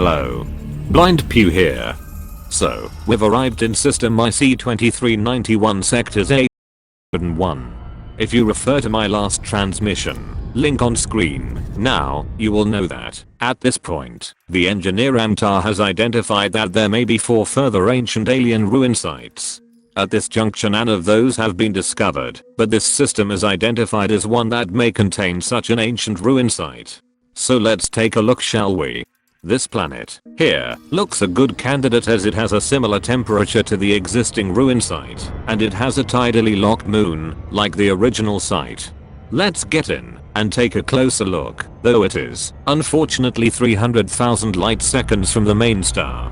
Hello. Blind Pew here. So, we've arrived in system IC2391 sectors 8 and 1. If you refer to my last transmission, link on screen, now, you will know that, at this point, the engineer Amtar has identified that there may be 4 further ancient alien ruin sites. At this juncture none of those have been discovered, but this system is identified as one that may contain such an ancient ruin site. So let's take a look, shall we? This planet, here, looks a good candidate as it has a similar temperature to the existing ruin site, and it has a tidally locked moon, like the original site. Let's get in, and take a closer look, though it is, unfortunately 300,000 light seconds from the main star.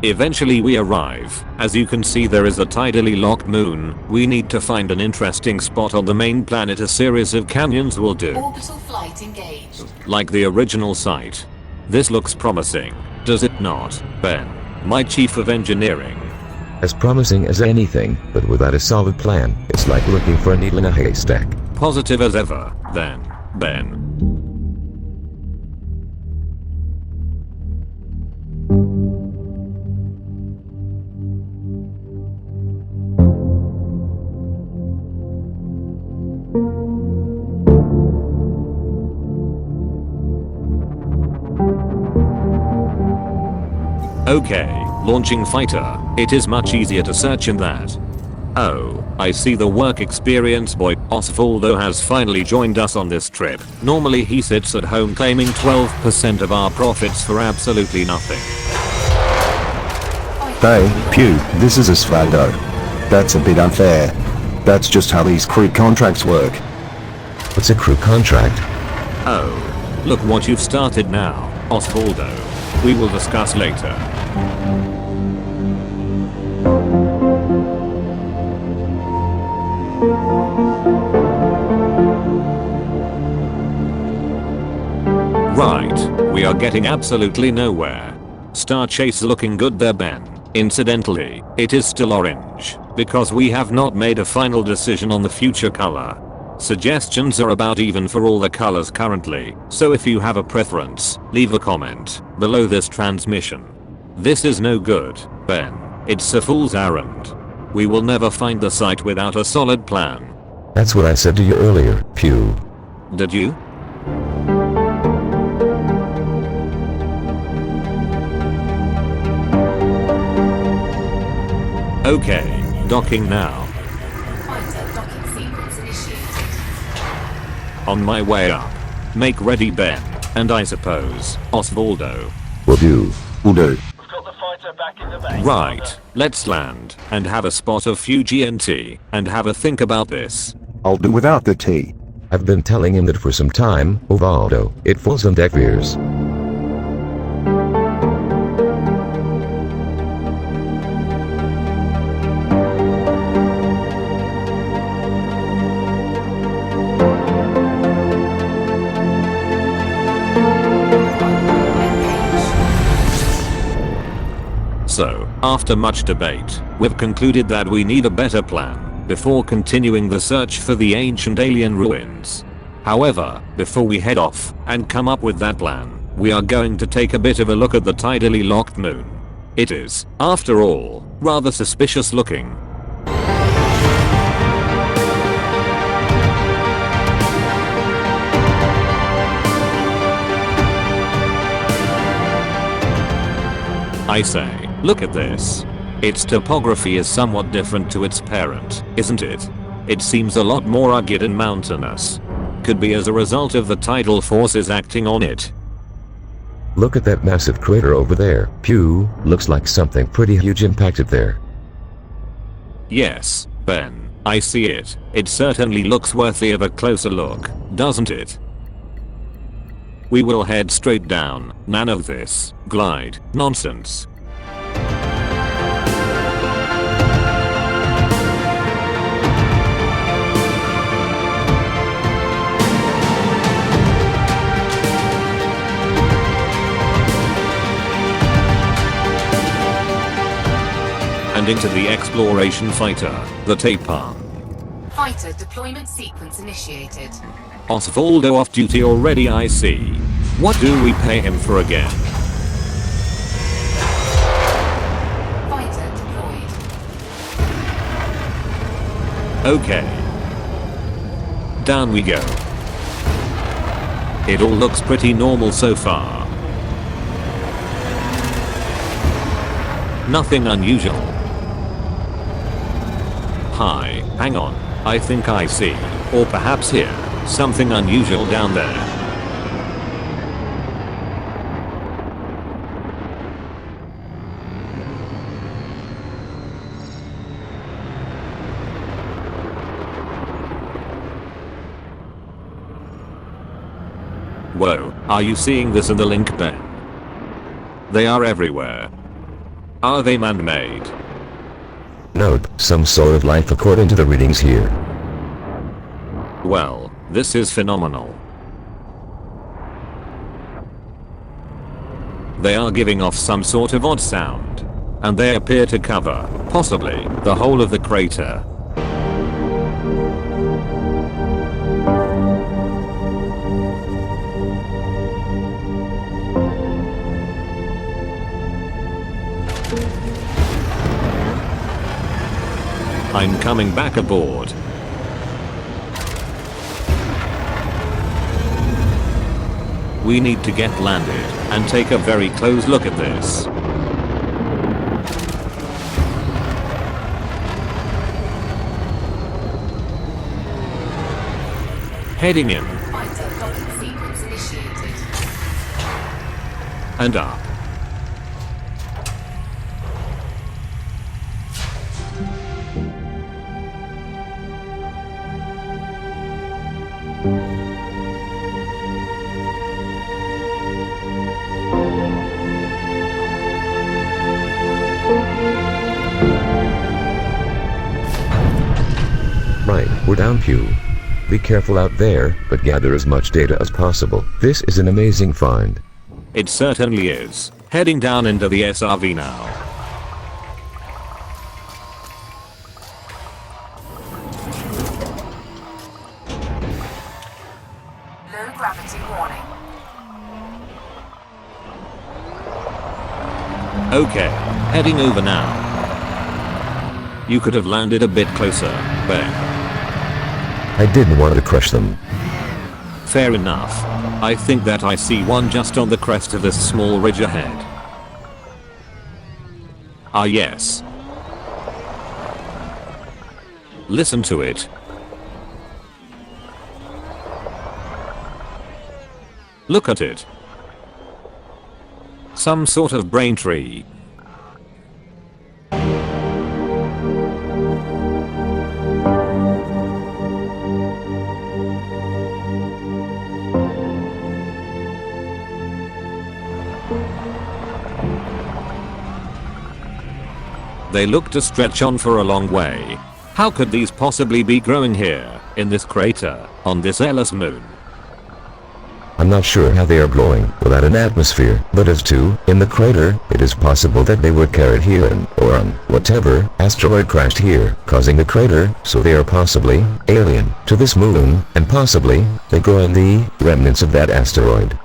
Eventually we arrive. As you can see, there is a tidally locked moon. We need to find an interesting spot on the main planet. A series of canyons will do. Orbital flight engaged. Like the original site. This looks promising, does it not, Ben, my chief of engineering? As promising as anything, but without a solid plan, it's like looking for a needle in a haystack. Positive as ever, then, Ben. Okay, launching fighter. It is much easier to search in that. Oh, I see the work experience boy Osvaldo has finally joined us on this trip. Normally he sits at home claiming 12% of our profits for absolutely nothing. Hey, Pew, this is Osvaldo. That's a bit unfair. That's just how these crew contracts work. What's a crew contract? Oh, look what you've started now, Osvaldo. We will discuss later. Right, we are getting absolutely nowhere. Star Chase looking good there, Ben. Incidentally, it is still orange, because we have not made a final decision on the future color. Suggestions are about even for all the colors currently, so if you have a preference, leave a comment below this transmission. This is no good, Ben. It's a fool's errand. We will never find the site without a solid plan. That's what I said to you earlier, Pew. Did you? Okay, docking now. Fighter docking sequence initiated. On my way up. Make ready, Ben. And I suppose, Osvaldo. Will do. Will do. We've got the fighter back in the base. Right, let's land, and have a spot of Fuji and tea, and have a think about this. I'll do without the tea. I've been telling him that for some time, Osvaldo. It falls on deaf ears. So, after much debate, we've concluded that we need a better plan before continuing the search for the ancient alien ruins. However, before we head off and come up with that plan, we are going to take a bit of a look at the tidally locked moon. It is, after all, rather suspicious looking. I say, look at this. Its topography is somewhat different to its parent, isn't it? It seems a lot more rugged and mountainous. Could be as a result of the tidal forces acting on it. Look at that massive crater over there, Pew. Looks like something pretty huge impacted there. Yes, Ben, I see it. It certainly looks worthy of a closer look, doesn't it? We will head straight down, none of this glide nonsense. And into the exploration fighter, the Tapan. Fighter deployment sequence initiated. Osvaldo off duty already, I see. What do we pay him for again? Okay. Down we go. It all looks pretty normal so far. Nothing unusual. Hi, hang on. I think I see, or perhaps hear, something unusual down there. Whoa, are you seeing this in the link, Ben? They are everywhere. Are they man-made? Note, some sort of life according to the readings here. Well, this is phenomenal. They are giving off some sort of odd sound. And they appear to cover, possibly, the whole of the crater. I'm coming back aboard. We need to get landed and take a very close look at this. Heading in. Fighter docking sequence initiated. And up. Right, we're down, Pew. Be careful out there, but gather as much data as possible. This is an amazing find. It certainly is. Heading down into the SRV now. Low gravity warning. Okay, heading over now. You could have landed a bit closer, Ben. I didn't want to crush them. Fair enough. I think that I see one just on the crest of this small ridge ahead. Ah yes. Listen to it. Look at it. Some sort of brain tree. They look to stretch on for a long way. How could these possibly be growing here, in this crater, on this Ellis moon? I'm not sure how they are growing without an atmosphere, but as to, in the crater, it is possible that they were carried here in, or on, whatever, asteroid crashed here, causing the crater, so they are possibly, alien, to this moon, and possibly, they grow in the, remnants of that asteroid.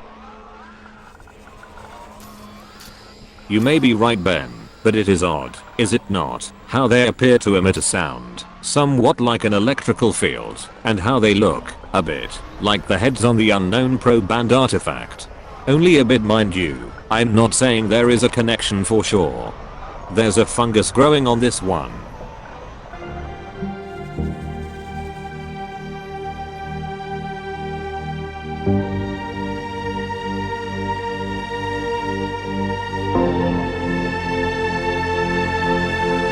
You may be right, Ben, but it is odd, is it not, how they appear to emit a sound, somewhat like an electrical field, and how they look, a bit, like the heads on the unknown probe artifact. Only a bit, mind you. I'm not saying there is a connection for sure. There's a fungus growing on this one.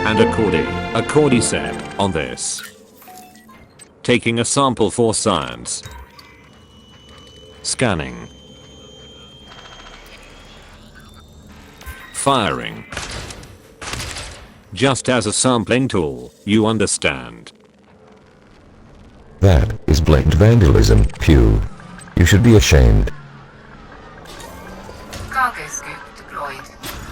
And a cordyceps on this. Taking a sample for science. Scanning. Firing. Just as a sampling tool, you understand. That is blatant vandalism, Pew. You should be ashamed. Cargo scoop deployed.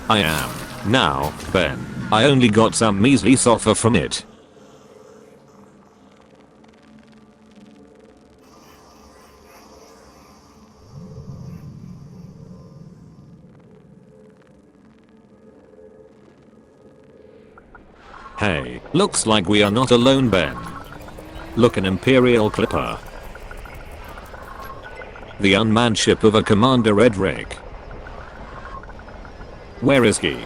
I am. Now, Ben, I only got some measly sulfur from it. Hey, looks like we are not alone, Ben. Look, an Imperial Clipper. The unmanned ship of a Commander Edric. Where is he?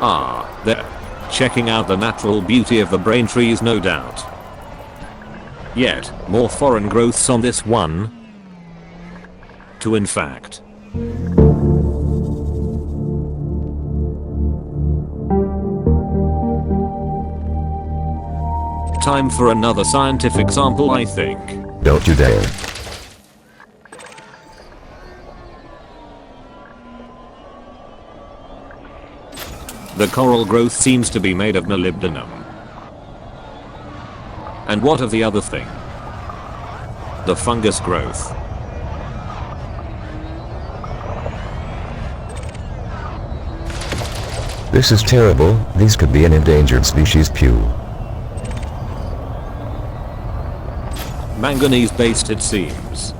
Ah, there. Checking out the natural beauty of the brain trees, no doubt. Yet, more foreign growths on this one. To in fact. Time for another scientific sample, I think. Don't you dare. The coral growth seems to be made of molybdenum. And what of the other thing? The fungus growth. This is terrible. These could be an endangered species, Pew. Manganese based, it seems.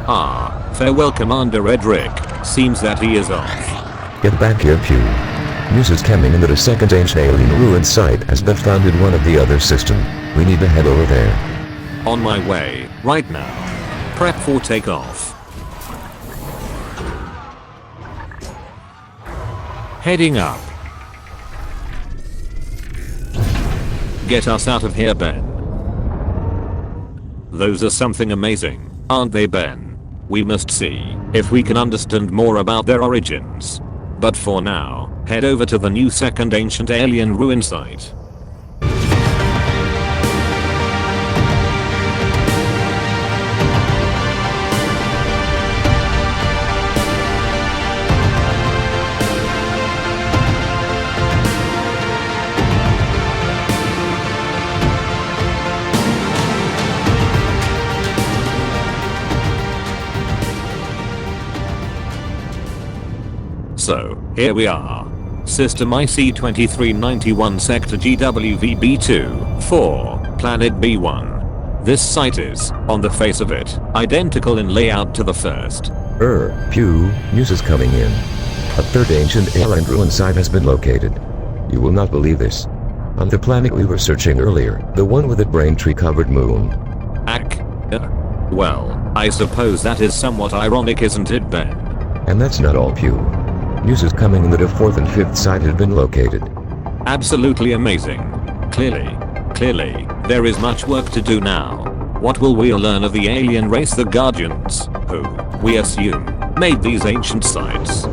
Ah, farewell Commander Edric. Seems that he is off. Get back here, Pew. News is coming in that a second ancient alien ruin site has been found in one of the other system. We need to head over there. On my way, right now. Prep for takeoff. Heading up. Get us out of here, Ben. Those are something amazing, aren't they, Ben? We must see if we can understand more about their origins. But for now, head over to the new second ancient alien ruin site. So, here we are. System IC-2391 Sector GWVB2, 4, Planet B1. This site is, on the face of it, identical in layout to the first. Pew, news is coming in. A third ancient alien ruin site has been located. You will not believe this. On the planet we were searching earlier, the one with the brain tree covered moon. Well, I suppose that is somewhat ironic, isn't it, Ben? And that's not all, Pew. News is coming in that a fourth and fifth site had been located. Absolutely amazing. Clearly, there is much work to do now. What will we learn of the alien race, the Guardians, who, we assume, made these ancient sites?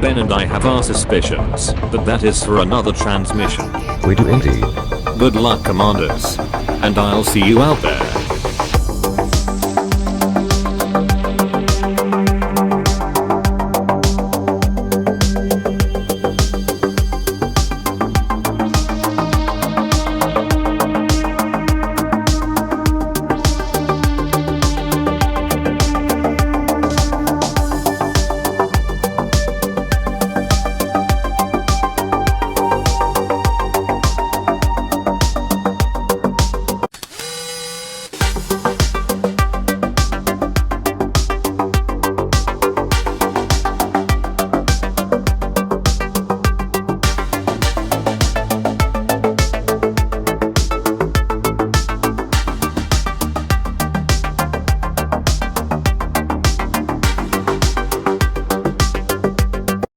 Ben and I have our suspicions, but that is for another transmission. We do indeed. Good luck, Commanders. And I'll see you out there.